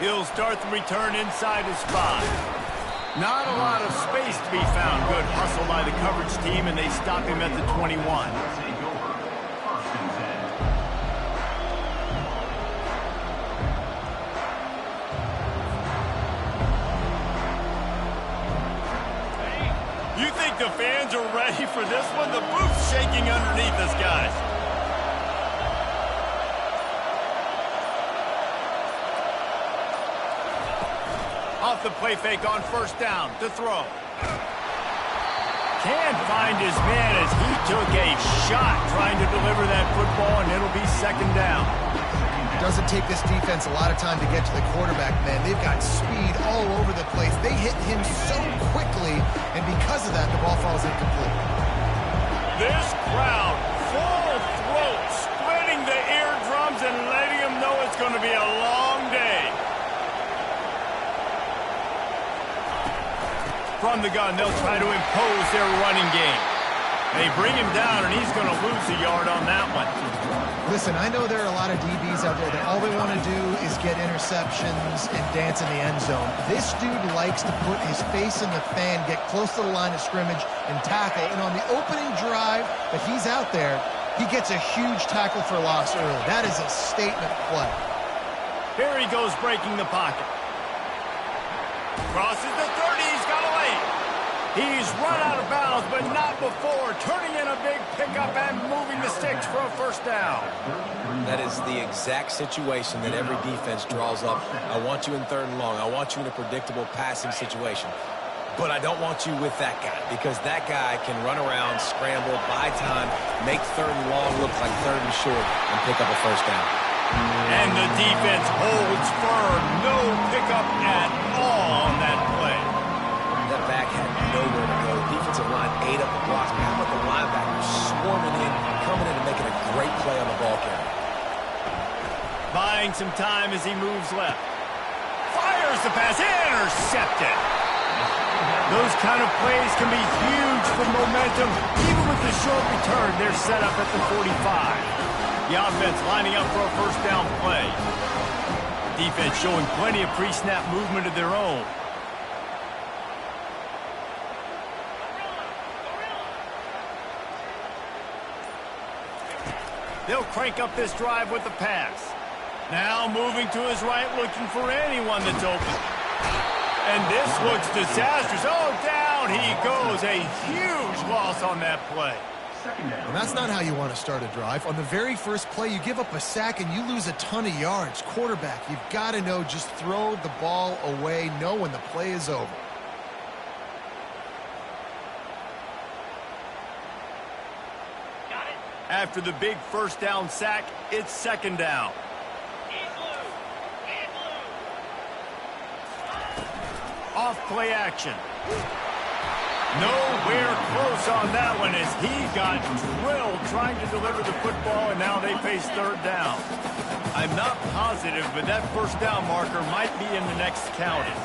He'll start the return inside his 5. Not a lot of space to be found. Good hustle by the coverage team, and they stop him at the 21. You think the fans are ready for this one? The booth's shaking underneath us, guys. Off the play fake on first down to throw. Can't find his man as he took a shot trying to deliver that football, and it'll be second down. Doesn't take this defense a lot of time to get to the quarterback, man. They've got speed all over the place. They hit him so quickly, and because of that, the ball falls incomplete. This crowd, full throat, splitting the eardrums and letting them know it's going to be a long day. From the gun, they'll try to impose their running game. They bring him down, and he's going to lose a yard on that one. Listen, I know there are a lot of DBs out there that all they want to do is get interceptions and dance in the end zone. This dude likes to put his face in the fan, get close to the line of scrimmage, and tackle. And on the opening drive that he's out there, he gets a huge tackle for loss early. That is a statement play. Here he goes breaking the pocket. Crosses the 30, he's got away. He's run out of bounds, but not before turning in a big pickup and moving the sticks for a first down. That is the exact situation that every defense draws up. I want you in third and long. I want you in a predictable passing situation. But I don't want you with that guy, because that guy can run around, scramble, buy time, make third and long look like third and short, and pick up a first down. And the defense holds firm. No pickup at all on that play. That back had nowhere to go. Defensive line ate up the blocks. How about the linebackers swarming in, coming in and making a great play on the ball carrier? Buying some time as he moves left. Fires the pass. Intercepted. Those kind of plays can be huge for momentum. Even with the short return, they're set up at the 45. The offense lining up for a first down play. Defense showing plenty of pre-snap movement of their own. They'll crank up this drive with the pass. Now moving to his right, looking for anyone that's open. And this looks disastrous. Oh, down he goes. A huge loss on that play. And that's not how you want to start a drive. On the very first play, you give up a sack and you lose a ton of yards. Quarterback, you've got to know, just throw the ball away, know when the play is over. After the big first down sack, it's second down. Off play action. Nowhere close on that one as he got drilled trying to deliver the football, and now they face third down. I'm not positive, but that first down marker might be in the next counting.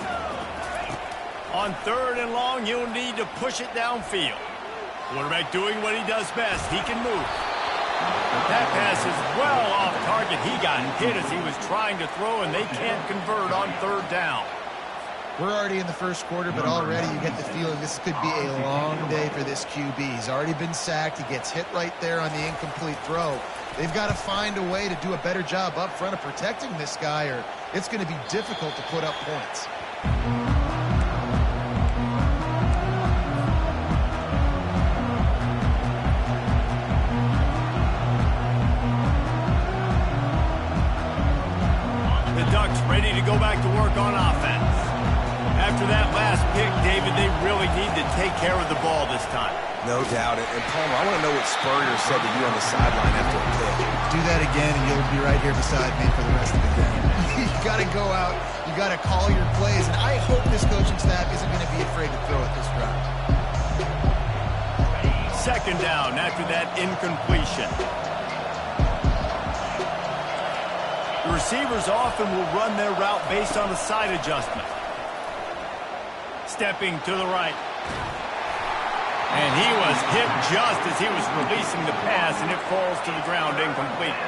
On third and long, you'll need to push it downfield. Quarterback doing what he does best. He can move. That pass is well off target. He got hit as he was trying to throw, and they can't convert on third down. We're already in the first quarter, but already you get the feeling this could be a long day for this QB. He's already been sacked. He gets hit right there on the incomplete throw. They've got to find a way to do a better job up front of protecting this guy, or it's going to be difficult to put up points. The Ducks ready to go back to work on offense. After that last pick, David, they really need to take care of the ball this time. No doubt. And Palmer, I want to know what Spurrier said to you on the sideline after a pick. Do that again, and you'll be right here beside me for the rest of the game. You got to go out. You got to call your plays, and I hope this coaching staff isn't going to be afraid to throw it this round. Second down after that incompletion. The receivers often will run their route based on a side adjustment. Stepping to the right. And he was hit just as he was releasing the pass, and it falls to the ground incomplete.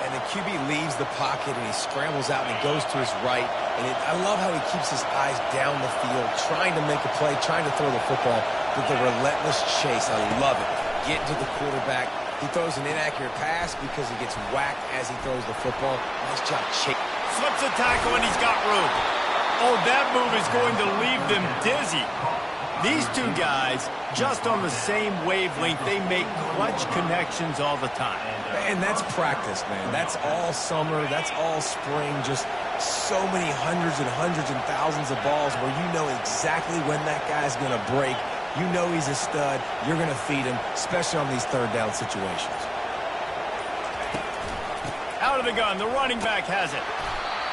And the QB leaves the pocket, and he scrambles out, and he goes to his right. And I love how he keeps his eyes down the field, trying to make a play, trying to throw the football, but the relentless chase, I love it. Getting to the quarterback. He throws an inaccurate pass because he gets whacked as he throws the football. Nice job, Chick. Slips a tackle, and he's got room. Oh, that move is going to leave them dizzy. These two guys, just on the same wavelength, they make clutch connections all the time. And that's practice, man. That's all summer. That's all spring. Just so many hundreds and thousands of balls where you know exactly when that guy's going to break. You know he's a stud. You're going to feed him, especially on these third down situations. Out of the gun, the running back has it.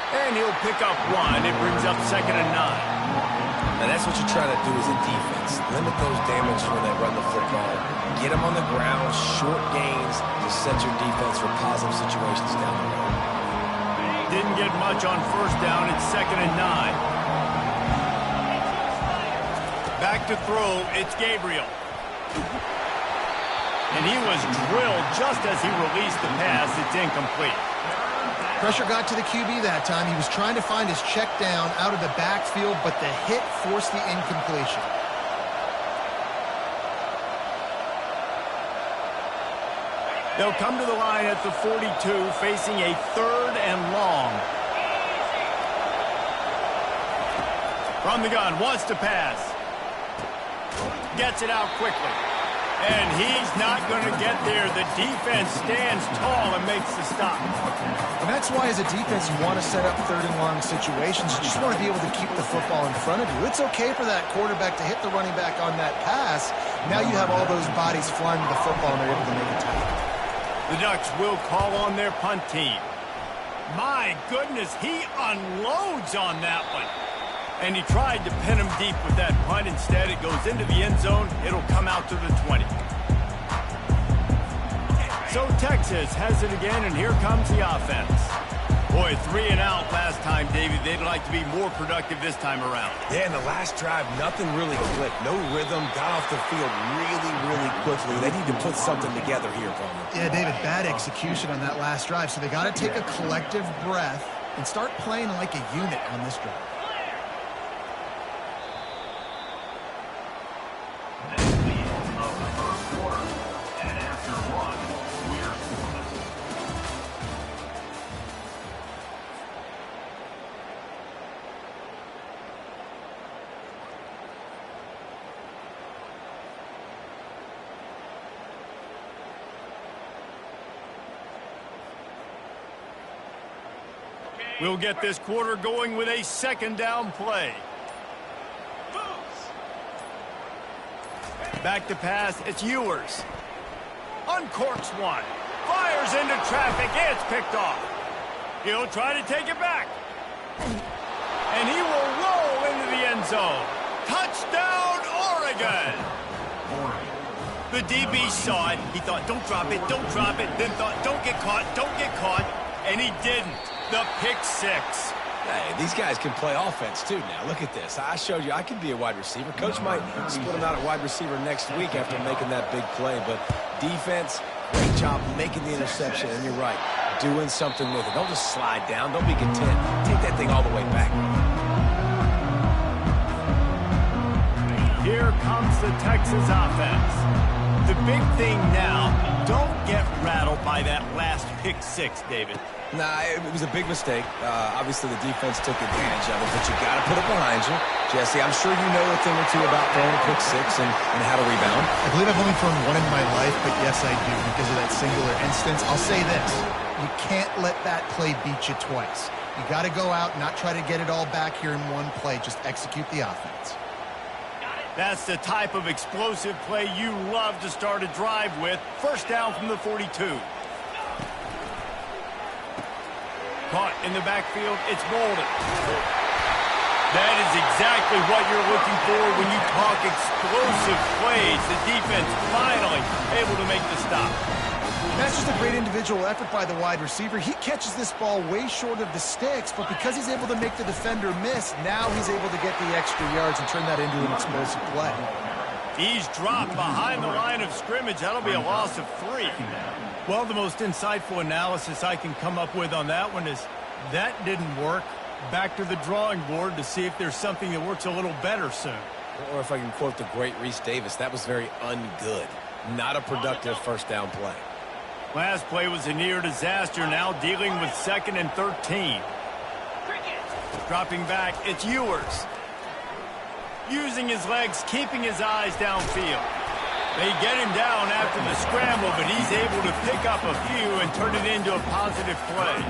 And he'll pick up one. It brings up 2nd and 9. And that's what you try to do as a defense. Limit those damages when they run the football. Get them on the ground, short gains to set your defense for positive situations down the road. Didn't get much on 1st down. It's 2nd and 9. Back to throw. It's Gabriel. And he was drilled just as he released the pass. It's incomplete. Pressure got to the QB that time. He was trying to find his check down out of the backfield, but the hit forced the incompletion. They'll come to the line at the 42, facing a 3rd and long. From the gun, wants to pass. Gets it out quickly. And he's not going to get there. The defense stands tall and makes the stop. And that's why, as a defense, you want to set up 3rd and long situations. You just want to be able to keep the football in front of you. It's okay for that quarterback to hit the running back on that pass. Now you have all those bodies flying to the football, and they're able to make a tackle. The Ducks will call on their punt team. My goodness, he unloads on that one. And he tried to pin him deep with that punt. Instead, it goes into the end zone. It'll come out to the 20. So Texas has it again, and here comes the offense. Boy, 3 and out last time, David. They'd like to be more productive this time around. Yeah, in the last drive, nothing really clicked. No rhythm, got off the field really quickly. They need to put something together here, Palmer. Yeah, David, bad execution on that last drive. So they got to take a collective breath and start playing like a unit on this drive. We'll get this quarter going with a 2nd down play. Back to pass, it's Ewers. Uncorks one. Fires into traffic, it's picked off. He'll try to take it back. And he will roll into the end zone. Touchdown, Oregon! The DB saw it. He thought, don't drop it, don't drop it. Then thought, don't get caught, don't get caught. And he didn't. The pick 6. Hey, these guys can play offense, too, now. Look at this. I showed you I could be a wide receiver. Coach might split him out at wide receiver next week after making that big play. But defense, great job making the interception. And you're right, doing something with it. Don't just slide down. Don't be content. Take that thing all the way back. Here comes the Texas offense. The big thing now, don't get rattled by that last pick 6, David. Nah, it was a big mistake. Obviously, the defense took advantage of it, but you got to put it behind you. Jesse, I'm sure you know a thing or two about throwing a pick 6 and how to rebound. I believe I've only thrown one in my life, but yes, I do because of that singular instance. I'll say this. You can't let that play beat you twice. You got to go out and not try to get it all back here in one play. Just execute the offense. That's the type of explosive play you love to start a drive with. 1st down from the 42. Caught in the backfield, it's Bolden. That is exactly what you're looking for when you talk explosive plays. The defense finally able to make the stop. That's just a great individual effort by the wide receiver. He catches this ball way short of the sticks, but because he's able to make the defender miss, now he's able to get the extra yards and turn that into an explosive play. He's dropped behind the line of scrimmage. That'll be a loss of 3. Well, the most insightful analysis I can come up with on that one is that didn't work. Back to the drawing board to see if there's something that works a little better soon. Or if I can quote the great Reese Davis, that was very ungood. Not a productive first down play. Last play was a near disaster, now dealing with 2nd and 13. Dropping back, it's Ewers. Using his legs, keeping his eyes downfield. They get him down after the scramble, but he's able to pick up a few and turn it into a positive play.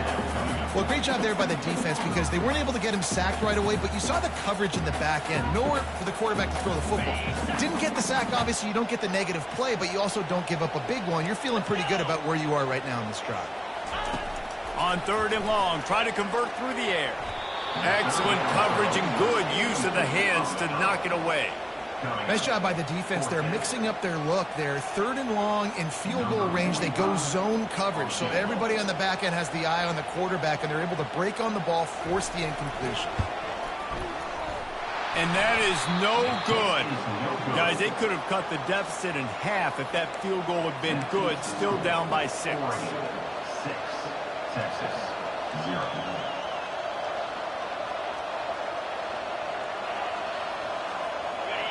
Well, great job there by the defense because they weren't able to get him sacked right away, but you saw the coverage in the back end. Nowhere for the quarterback to throw the football. Didn't get the sack, obviously. You don't get the negative play, but you also don't give up a big one. You're feeling pretty good about where you are right now in this drive. On 3rd and long, try to convert through the air. Excellent coverage and good use of the hands to knock it away. Nice job by the defense. They're mixing up their look. They're 3rd and long in field goal range. They go zone coverage. So everybody on the back end has the eye on the quarterback, and they're able to break on the ball, force the incompletion. And that is no good. Guys, they could have cut the deficit in half if that field goal had been good. Still down by 6. Texas, 0.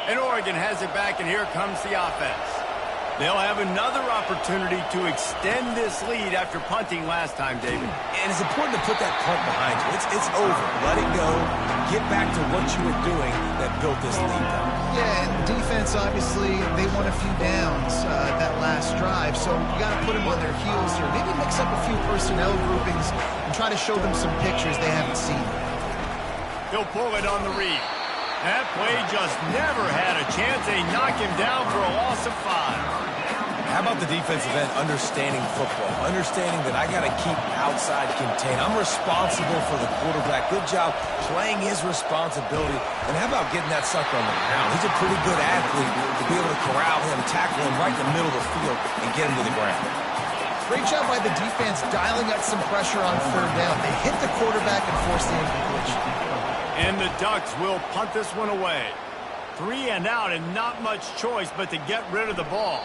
And Oregon has it back, and here comes the offense. They'll have another opportunity to extend this lead after punting last time, David. And it's important to put that punt behind you. It's over. Let it go. Get back to what you were doing that built this lead down. Yeah, and defense, obviously, they won a few downs that last drive, so you got to put them on their heels here. Maybe mix up a few personnel groupings and try to show them some pictures they haven't seen. He'll pull it on the read. That play just never had a chance. They knock him down for a loss of 5. How about the defensive end understanding football, understanding that I got to keep outside contained. I'm responsible for the quarterback. Good job playing his responsibility. And how about getting that sucker on the ground? He's a pretty good athlete to be able to corral him, tackle him right in the middle of the field, and get him to the ground. Great job by the defense dialing up some pressure on 3rd down. They hit the quarterback and forced the incompletion. And the Ducks will punt this one away. 3 and out and not much choice but to get rid of the ball.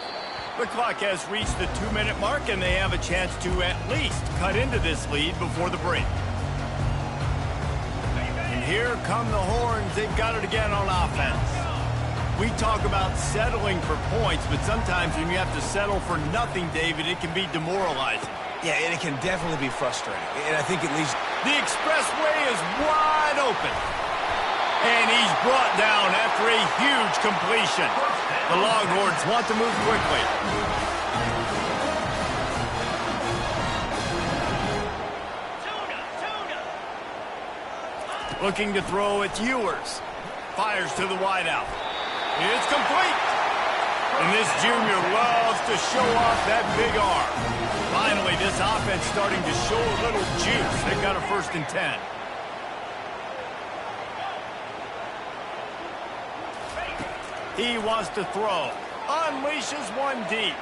The clock has reached the 2-minute mark, and they have a chance to at least cut into this lead before the break. And here come the horns. They've got it again on offense. We talk about settling for points, but sometimes when you have to settle for nothing, David, it can be demoralizing. Yeah, and it can definitely be frustrating. And I think at least the expressway is wide open. And he's brought down after a huge completion. The Longhorns want to move quickly. Looking to throw, it's Ewers. Fires to the wideout. It's complete. And this junior loves to show off that big arm. Finally, this offense starting to show a little juice. They've got a 1st and 10. He wants to throw. Unleashes one deep.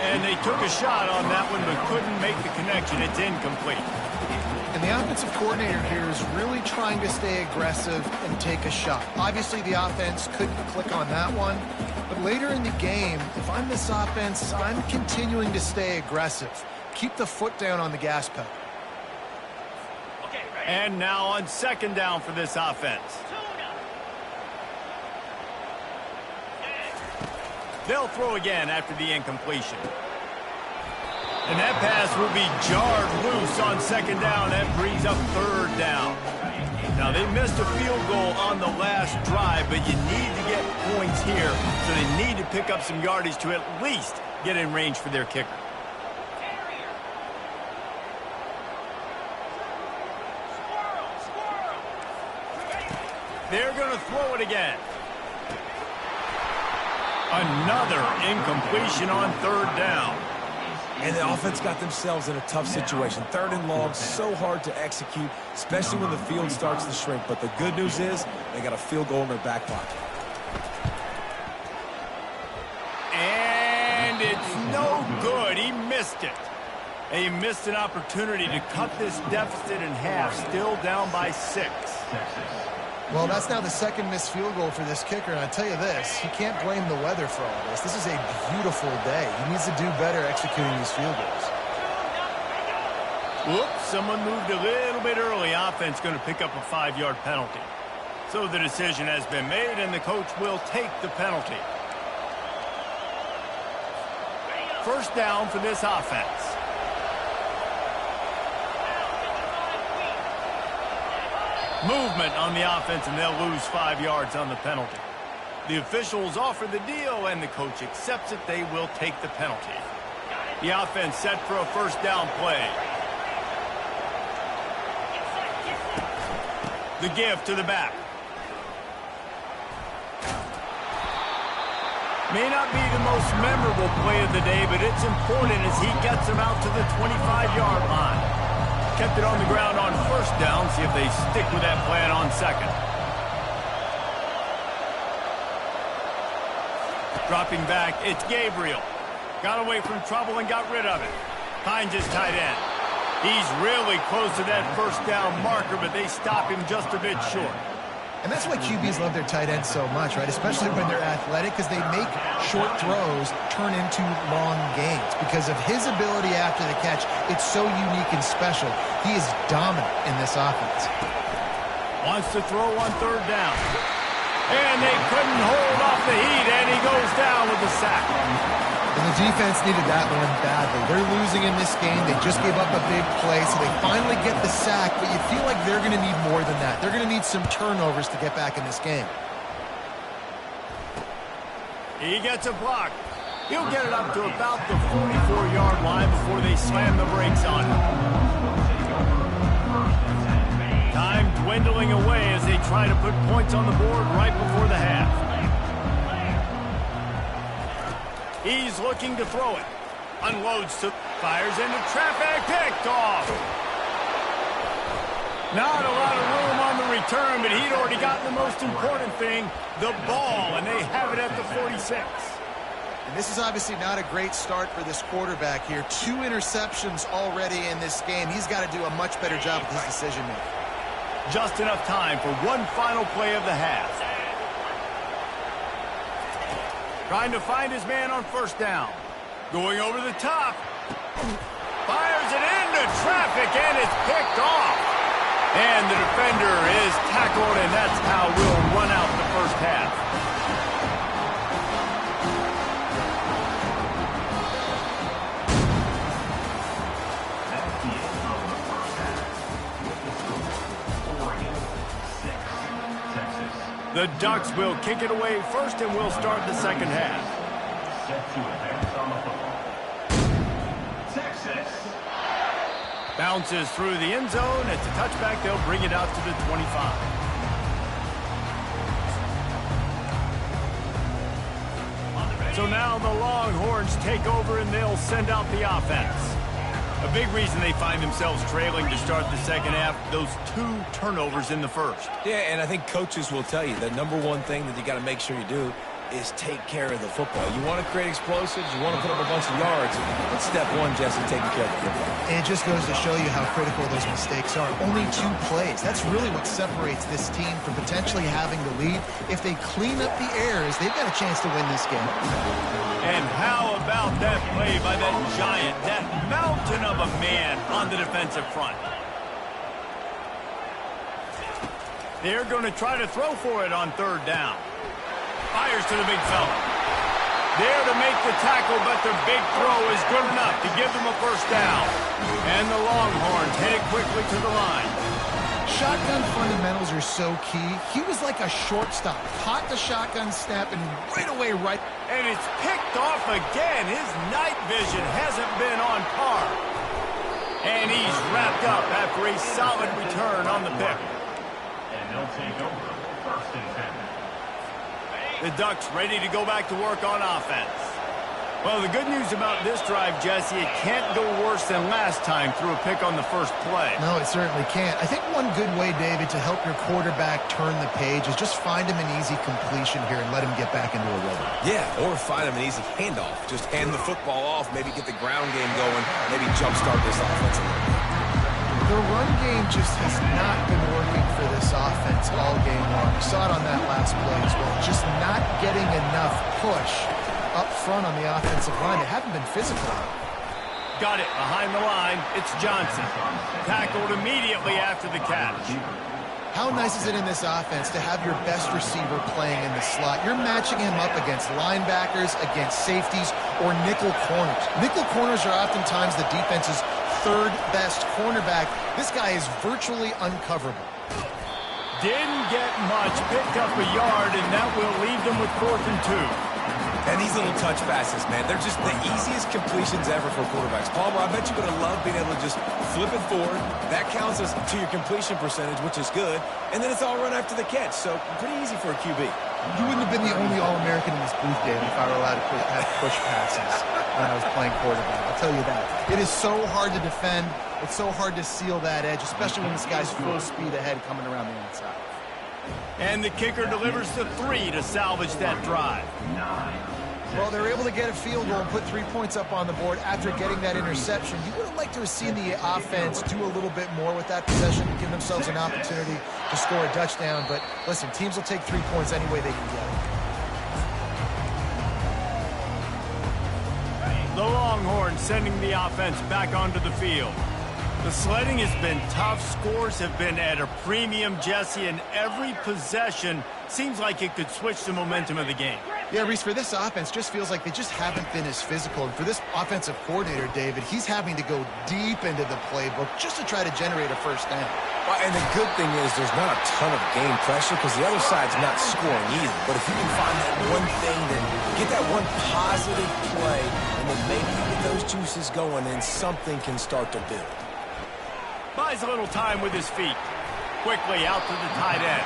And they took a shot on that one but couldn't make the connection. It's incomplete. And the offensive coordinator here is really trying to stay aggressive and take a shot. Obviously, the offense couldn't click on that one. But later in the game, if I'm this offense, I'm continuing to stay aggressive. Keep the foot down on the gas pedal. And now on 2nd down for this offense. They'll throw again after the incompletion. And that pass will be jarred loose on 2nd down. That brings up 3rd down. Now, they missed a field goal on the last drive, but you need to get points here, so they need to pick up some yardage to at least get in range for their kicker. They're going to throw it again. Another incompletion on 3rd down. And the offense got themselves in a tough situation. 3rd and long, so hard to execute, especially when the field starts to shrink. But the good news is they got a field goal in their back pocket. And it's no good. He missed it. He missed an opportunity to cut this deficit in half, still down by 6. Well, that's now the second missed field goal for this kicker, and I tell you this, he can't blame the weather for all this. This is a beautiful day. He needs to do better executing these field goals. Whoops, someone moved a little bit early. Offense going to pick up a 5-yard penalty. So the decision has been made, and the coach will take the penalty. First down for this offense. Movement on the offense, and they'll lose 5 yards on the penalty. The officials offer the deal, and the coach accepts it. They will take the penalty. The offense set for a first down play. The give to the back. May not be the most memorable play of the day, but it's important as he gets him out to the 25-yard line. Kept it on the ground on first down. See if they stick with that plan on second. Dropping back, it's Gabriel. Got away from trouble and got rid of it. Finds his tight end. He's really close to that first down marker, but they stop him just a bit short. And that's why QBs love their tight ends so much, right? Especially when they're athletic, because they make short throws turn into long gains. Because of his ability after the catch, it's so unique and special. He is dominant in this offense. Wants to throw on third down. And they couldn't hold off the heat, and he goes down with the sack. And the defense needed that one badly. They're losing in this game. They just gave up a big play, so they finally get the sack, but you feel like they're going to need more than that. They're going to need some turnovers to get back in this game. He gets a block. He'll get it up to about the 44-yard line before they slam the brakes on him. Time dwindling away as they try to put points on the board right before the half. He's looking to throw it. Unloads to fires into traffic. Picked off. Not a lot of room on the return, but he'd already gotten the most important thing, the ball, and they have it at the 46. And this is obviously not a great start for this quarterback here. 2 interceptions already in this game. He's got to do a much better job with his decision-making. Just enough time for one final play of the half. Trying to find his man on first down. Going over the top. Fires it into traffic, and it's picked off. And the defender is tackled, and that's how we'll run out the first half. The Ducks will kick it away first, and we'll start the second half. Set to advance on the football. Texas. Bounces through the end zone. It's a touchback. They'll bring it out to the 25. So now the Longhorns take over, and they'll send out the offense. A big reason they find themselves trailing to start the second half, those 2 turnovers in the first. Yeah, and I think coaches will tell you the number one thing that you got to make sure you do is take care of the football. You want to create explosives, you want to put up a bunch of yards. It's step one, Jesse, taking care of the football. And it just goes to show you how critical those mistakes are. Only 2 plays. That's really what separates this team from potentially having the lead. If they clean up the errors, they've got a chance to win this game. And how about that play by that giant, that mountain of a man on the defensive front? They're going to try to throw for it on third down. Fires to the big fella. There to make the tackle, but the big throw is good enough to give them a first down. And the Longhorns headed quickly to the line. Shotgun fundamentals are so key. He was like a shortstop. Caught the shotgun snap and right away right. And it's picked off again. His night vision hasn't been on par. And he's wrapped up after a solid return on the pick. And they'll take over first and 10. The Ducks ready to go back to work on offense. Well, the good news about this drive, Jesse, it can't go worse than last time through a pick on the first play. No, it certainly can't. I think one good way, David, to help your quarterback turn the page is just find him an easy completion here and let him get back into a rhythm. Yeah, or find him an easy handoff. Just hand the football off, maybe get the ground game going, maybe jumpstart this offense a little bit. The run game just has not been working for this offense all game long. We saw it on that last play as well. Just not getting enough push up front on the offensive line. They haven't been physical. Got it behind the line. It's Johnson. Tackled immediately after the catch. How nice is it in this offense to have your best receiver playing in the slot? You're matching him up against linebackers, against safeties, or nickel corners. Nickel corners are oftentimes the defense's third best cornerback. This guy is virtually uncoverable. Didn't get much, picked up a yard, and that will leave them with 4th and 2. And these little touch passes, man, they're just the easiest completions ever for quarterbacks. Palmer, I bet you would have loved being able to just flip it forward. That counts as to your completion percentage, which is good. And then it's all run after the catch, so pretty easy for a QB. You wouldn't have been the only All-American in this booth, David, if I were allowed to have push passes when I was playing quarterback. I'll tell you that. It is so hard to defend. It's so hard to seal that edge, especially when this guy's full speed ahead coming around the inside. And the kicker delivers the 3 to salvage that drive. Well, they were able to get a field goal and put 3 points up on the board after getting that interception. You would have liked to have seen the offense do a little bit more with that possession, give themselves an opportunity to score a touchdown. But listen, teams will take 3 points any way they can get it. The Longhorns sending the offense back onto the field. The sledding has been tough. Scores have been at a premium, Jesse, and every possession seems like it could switch the momentum of the game. Yeah, Reese, for this offense, just feels like they just haven't been as physical. And for this offensive coordinator, David, he's having to go deep into the playbook just to try to generate a first down. Well, and the good thing is there's not a ton of game pressure because the other side's not scoring either. But if you can find that one thing, then get that one positive play, and then maybe you get those juices going and something can start to build. Buys a little time with his feet. Quickly out to the tight end.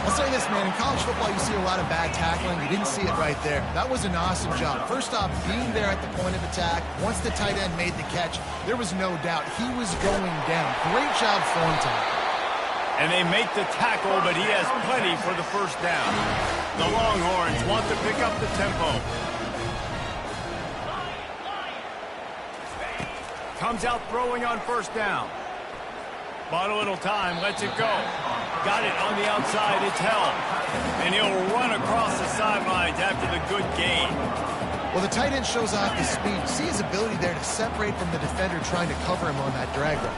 I'll say this, man. In college football, you see a lot of bad tackling. You didn't see it right there. That was an awesome job. First off, being there at the point of attack. Once the tight end made the catch, there was no doubt he was going down. Great job form time. And they make the tackle, but he has plenty for the first down. The Longhorns want to pick up the tempo. Comes out throwing on first down. Bought a little time, lets it go. Got it on the outside, it's held. And he'll run across the sidelines after the good gain. Well, the tight end shows off his speed. See his ability there to separate from the defender trying to cover him on that drag route.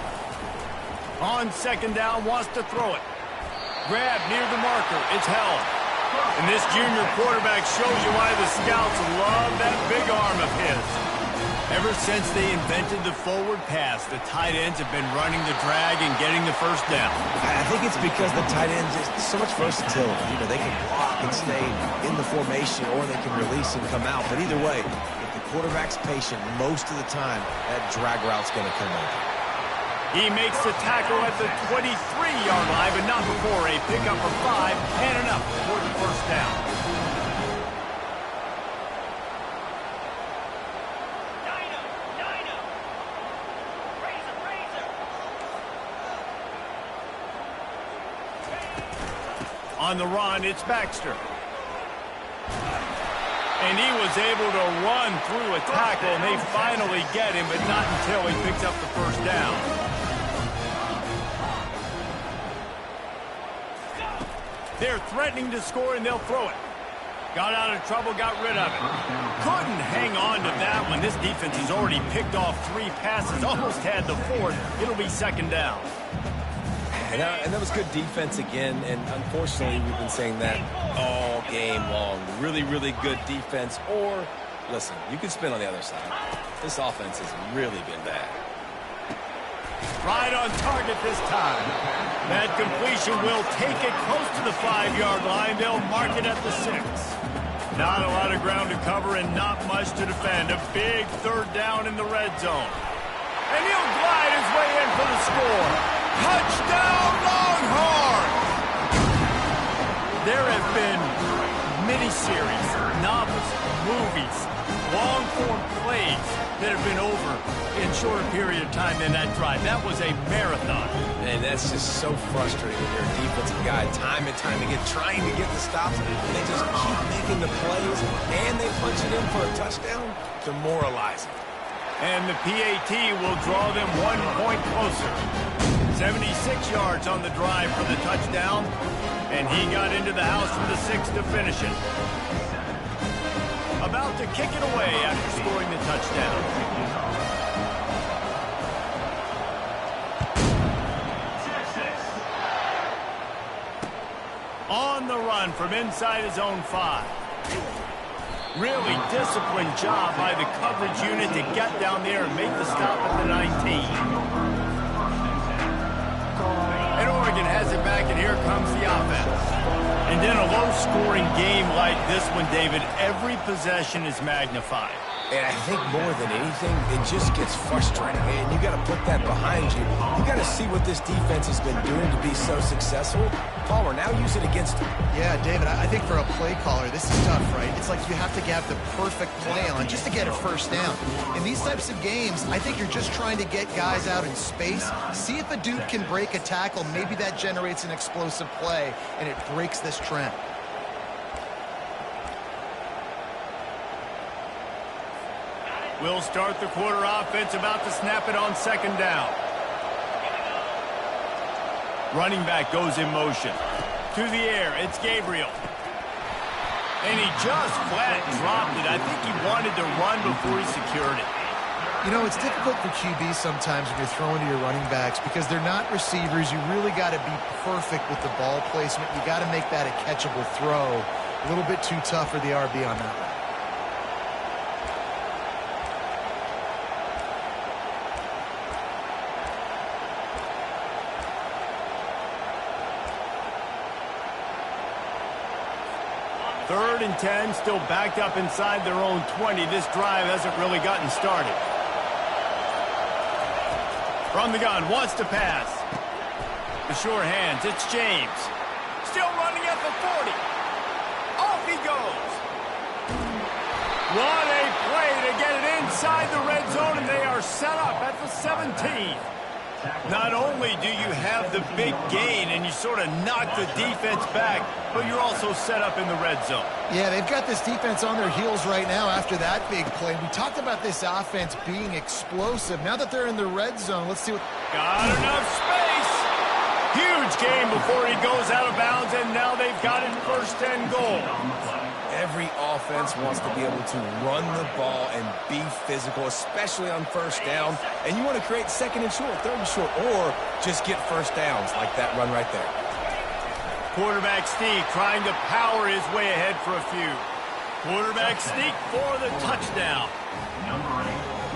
On second down, wants to throw it. Grab near the marker, it's held. And this junior quarterback shows you why the scouts love that big arm of his. Ever since they invented the forward pass, the tight ends have been running the drag and getting the first down. I think it's because the tight ends is so much versatility. You know, they can block and stay in the formation, or they can release and come out. But either way, if the quarterback's patient most of the time, that drag route's going to come open. He makes the tackle at the 23-yard line, but not before a pickup of 5 and enough for the first down. On the run, it's Baxter. And he was able to run through a tackle, and they finally get him, but not until he picks up the first down. They're threatening to score, and they'll throw it. Got out of trouble, got rid of it. Couldn't hang on to that one. This defense has already picked off 3 passes, almost had the 4th. It'll be second down. And that was good defense again, and unfortunately we've been saying that all game long. Really, really good defense, or, listen, you can spin on the other side. This offense has really been bad. Right on target this time. That completion will take it close to the 5-yard line. They'll mark it at the 6. Not a lot of ground to cover and not much to defend. A big third down in the red zone. And he'll glide his way in for the score. Touchdown, Longhorns! There have been miniseries, novels, movies, long-form plays that have been over in shorter period of time than that drive. That was a marathon. And that's just so frustrating when you're a defensive guy time and time again trying to get the stops, and they just keep making the plays, and they punch it in for a touchdown. Demoralizing. And the PAT will draw them 1 point closer. 76 yards on the drive for the touchdown. And he got into the house from the 6 to finish it. About to kick it away after scoring the touchdown. On the run from inside his own 5. Really disciplined job by the coverage unit to get down there and make the stop at the 19. And Oregon has it back, and here comes the offense. And in a low-scoring game like this one, David, every possession is magnified. And I think more than anything, it just gets frustrating. And you got to put that behind you. You got to see what this defense has been doing to be so successful. Palmer, now use it against him. Yeah, David, I think for a play caller, this is tough, right? It's like you have to have the perfect play on just to get a first down. In these types of games, I think you're just trying to get guys out in space, see if a dude can break a tackle. Maybe that generates an explosive play, and it breaks this trend. We'll start the quarter offense, about to snap it on second down. Running back goes in motion. To the air, it's Gabriel. And he just flat dropped it. I think he wanted to run before he secured it. You know, it's difficult for QBs sometimes when you're throwing to your running backs because they're not receivers. You really got to be perfect with the ball placement. You got to make that a catchable throw. A little bit too tough for the RB on that one. Third and 10, still backed up inside their own 20. This drive hasn't really gotten started. From the gun, wants to pass. The sure hands, it's James. Still running at the 40. Off he goes. What a play to get it inside the red zone, and they are set up at the 17. Not only do you have the big gain and you sort of knock the defense back, but you're also set up in the red zone. Yeah, they've got this defense on their heels right now after that big play. We talked about this offense being explosive. Now that they're in the red zone, let's see what... Got enough space. Huge gain before he goes out of bounds, and now they've got it first and goal. Every offense wants to be able to run the ball and be physical, especially on first down. And you want to create second and short, third and short, or just get first downs like that run right there. Quarterback sneak trying to power his way ahead for a few. Quarterback sneak for the touchdown.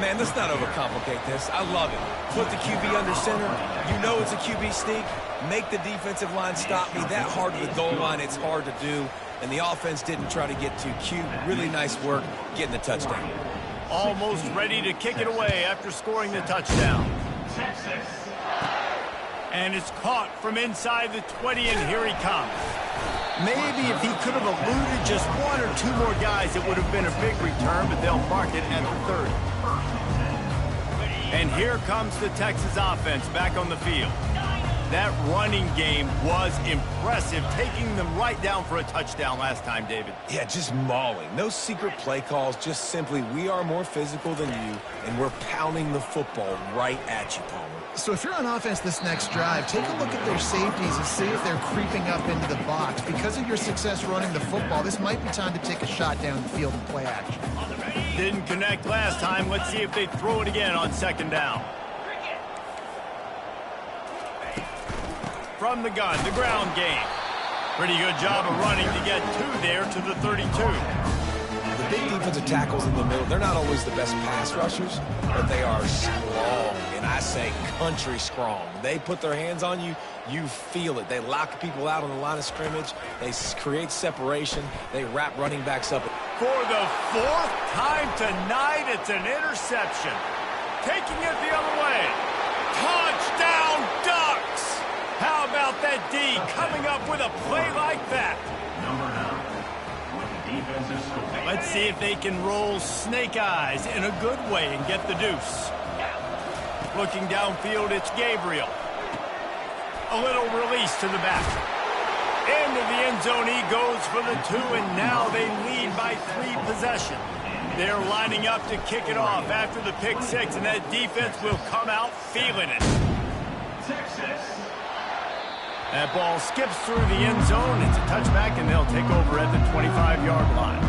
Man, let's not overcomplicate this. I love it. Put the QB under center. You know it's a QB sneak. Make the defensive line stop me. That hard to the goal line, it's hard to do. And the offense didn't try to get too cute. Really nice work getting the touchdown. Almost ready to kick it away after scoring the touchdown. And it's caught from inside the 20, and here he comes. Maybe if he could have eluded just one or two more guys, it would have been a big return, but they'll mark it at the 30. And here comes the Texas offense back on the field. That running game was impressive, taking them right down for a touchdown last time, David. Yeah, just mauling. No secret play calls, just simply we are more physical than you, and we're pounding the football right at you, Palmer. So if you're on offense this next drive, take a look at their safeties and see if they're creeping up into the box. Because of your success running the football, this might be time to take a shot down the field and play action. Didn't connect last time. Let's see if they throw it again on second down. From the gun, the ground game. Pretty good job of running to get two there to the 32. The big defensive tackles in the middle, they're not always the best pass rushers, but they are strong, and I say country strong. They put their hands on you, you feel it. They lock people out on the line of scrimmage. They create separation. They wrap running backs up. For the fourth time tonight, it's an interception. Taking it the other way. Touchdown, Ducks! How about that D coming up with a play like that? Let's see if they can roll snake eyes in a good way and get the deuce. Looking downfield, it's Gabriel. A little release to the back. Into the end zone he goes for the 2, and now they lead by 3 possessions. They're lining up to kick it off after the pick six, and that defense will come out feeling it. Texas. That ball skips through the end zone. It's a touchback, and they'll take over at the 25-yard line.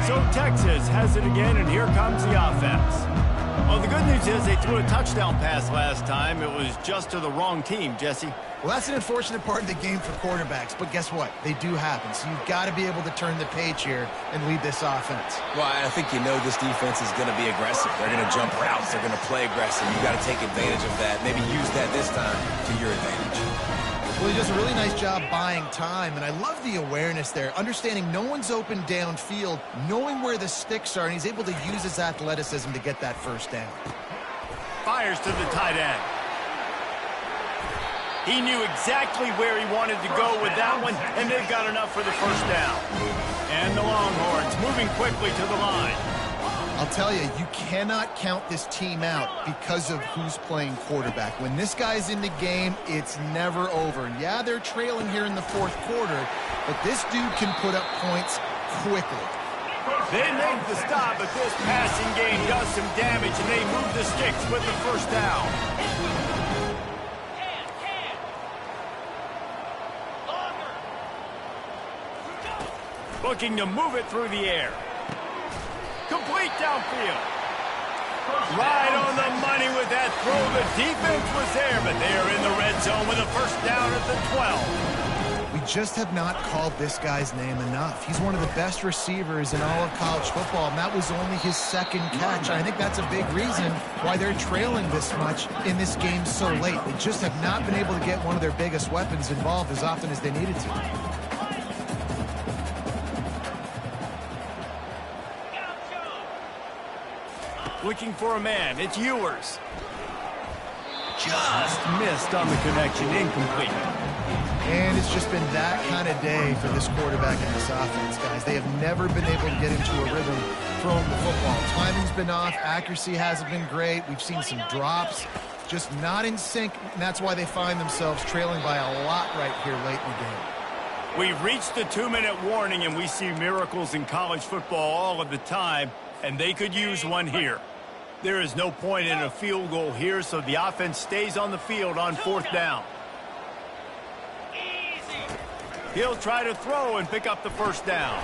So Texas has it again, and here comes the offense. Well, the good news is they threw a touchdown pass last time. It was just to the wrong team, Jesse. Well, that's an unfortunate part of the game for quarterbacks, but guess what? They do happen. So you've got to be able to turn the page here and lead this offense. Well, I think you know this defense is going to be aggressive. They're going to jump routes. They're going to play aggressive. You've got to take advantage of that. Maybe use that this time to your advantage. Well, he does a really nice job buying time, and I love the awareness there, understanding no one's open downfield, knowing where the sticks are, and he's able to use his athleticism to get that first down. Fires to the tight end. He knew exactly where he wanted to go with that one, and they've got enough for the first down. And the Longhorns moving quickly to the line. I'll tell you, you cannot count this team out because of who's playing quarterback. When this guy's in the game, it's never over. Yeah, they're trailing here in the fourth quarter, but this dude can put up points quickly. They made the stop, but this passing game does some damage, and they move the sticks with the first down. Looking to move it through the air. Complete downfield. Right on the money with that throw. The defense was there, but they are in the red zone with a first down at the 12. We just have not called this guy's name enough. He's one of the best receivers in all of college football, and that was only his second catch. I think that's a big reason why they're trailing this much in this game so late. They just have not been able to get one of their biggest weapons involved as often as they needed to. Looking for a man. It's Ewers. Just missed on the connection. Incomplete. And it's just been that kind of day for this quarterback and this offense, guys. They have never been able to get into a rhythm throwing the football. Timing's been off. Accuracy hasn't been great. We've seen some drops. Just not in sync, and that's why they find themselves trailing by a lot right here late in the game. We've reached the 2-minute warning, and we see miracles in college football all of the time, and they could use one here. There is no point in a field goal here, so the offense stays on the field on fourth down. He'll try to throw and pick up the first down.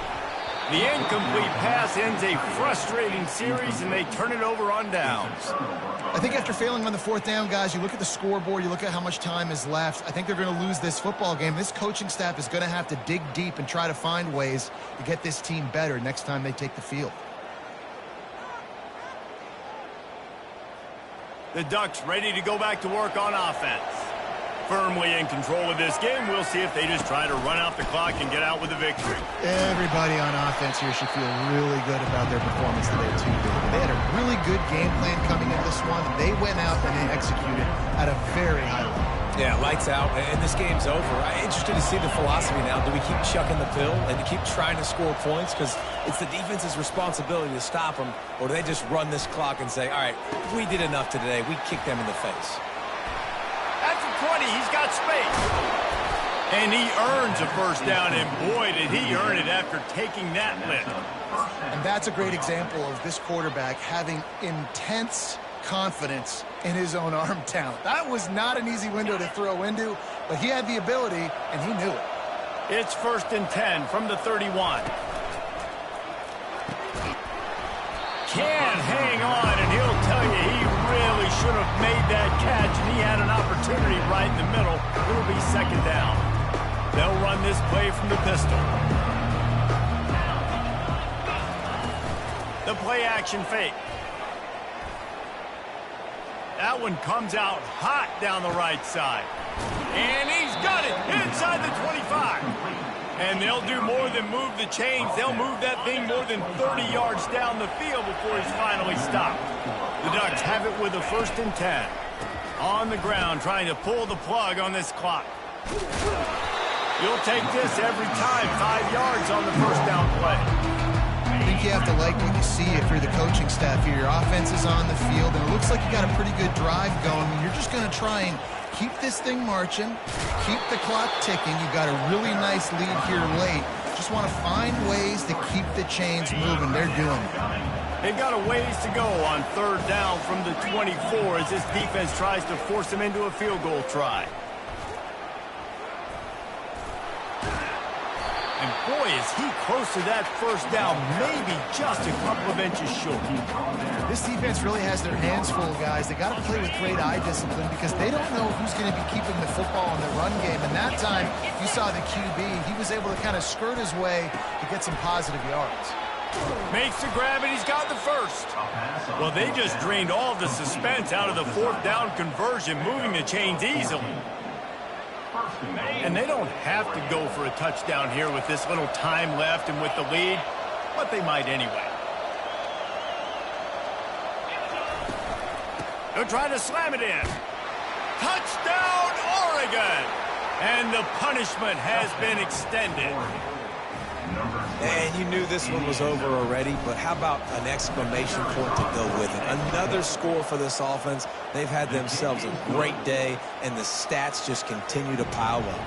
The incomplete pass ends a frustrating series, and they turn it over on downs. I think after failing on the fourth down, guys, you look at the scoreboard, you look at how much time is left. I think they're going to lose this football game. This coaching staff is going to have to dig deep and try to find ways to get this team better next time they take the field. The Ducks ready to go back to work on offense. Firmly in control of this game. We'll see if they just try to run out the clock and get out with a victory. Everybody on offense here should feel really good about their performance today, too. They had a really good game plan coming into this one. They went out and they executed at a very high level. Yeah, lights out, and this game's over. I'm interested to see the philosophy now. Do we keep chucking the pill and keep trying to score points? Because it's the defense's responsibility to stop them, or do they just run this clock and say, all right, we did enough today. We kicked them in the face. At the 20, he's got space. And he earns a first down, and boy, did he earn it after taking that lift. And that's a great example of this quarterback having intense confidence in his own arm talent. That was not an easy window to throw into, but he had the ability, and he knew it. It's 1st and 10 from the 31. Can hang on, and he'll tell you he really should have made that catch, and he had an opportunity right in the middle. It'll be 2nd down. They'll run this play from the pistol. The play action fake. That one comes out hot down the right side. And he's got it inside the 25. And they'll do more than move the chains. They'll move that thing more than 30 yards down the field before he's finally stopped. The Ducks have it with a 1st and 10. On the ground, trying to pull the plug on this clock. You'll take this every time. 5 yards on the first down play. I think you have to like what you see if you're the coaching staff here. Your offense is on the field, and it looks like you got a pretty good drive going. You're just going to try and keep this thing marching, keep the clock ticking. You've got a really nice lead here late, just want to find ways to keep the chains moving. They're doing it. They've got a ways to go on third down from the 24 as this defense tries to force them into a field goal try. And boy, is he close to that first down, maybe just a couple of inches short. This defense really has their hands full, guys. They got to play with great eye discipline because they don't know who's going to be keeping the football in the run game. And that time, you saw the QB. He was able to kind of skirt his way to get some positive yards. Makes the grab, and he's got the first. Well, they just drained all the suspense out of the fourth down conversion, moving the chains easily. And they don't have to go for a touchdown here with this little time left and with the lead, but they might anyway. They're trying to slam it in. Touchdown, Oregon! And the punishment has been extended. And you knew this one was over already, but how about an exclamation point to go with it? Another score for this offense. They've had themselves a great day, and the stats just continue to pile up.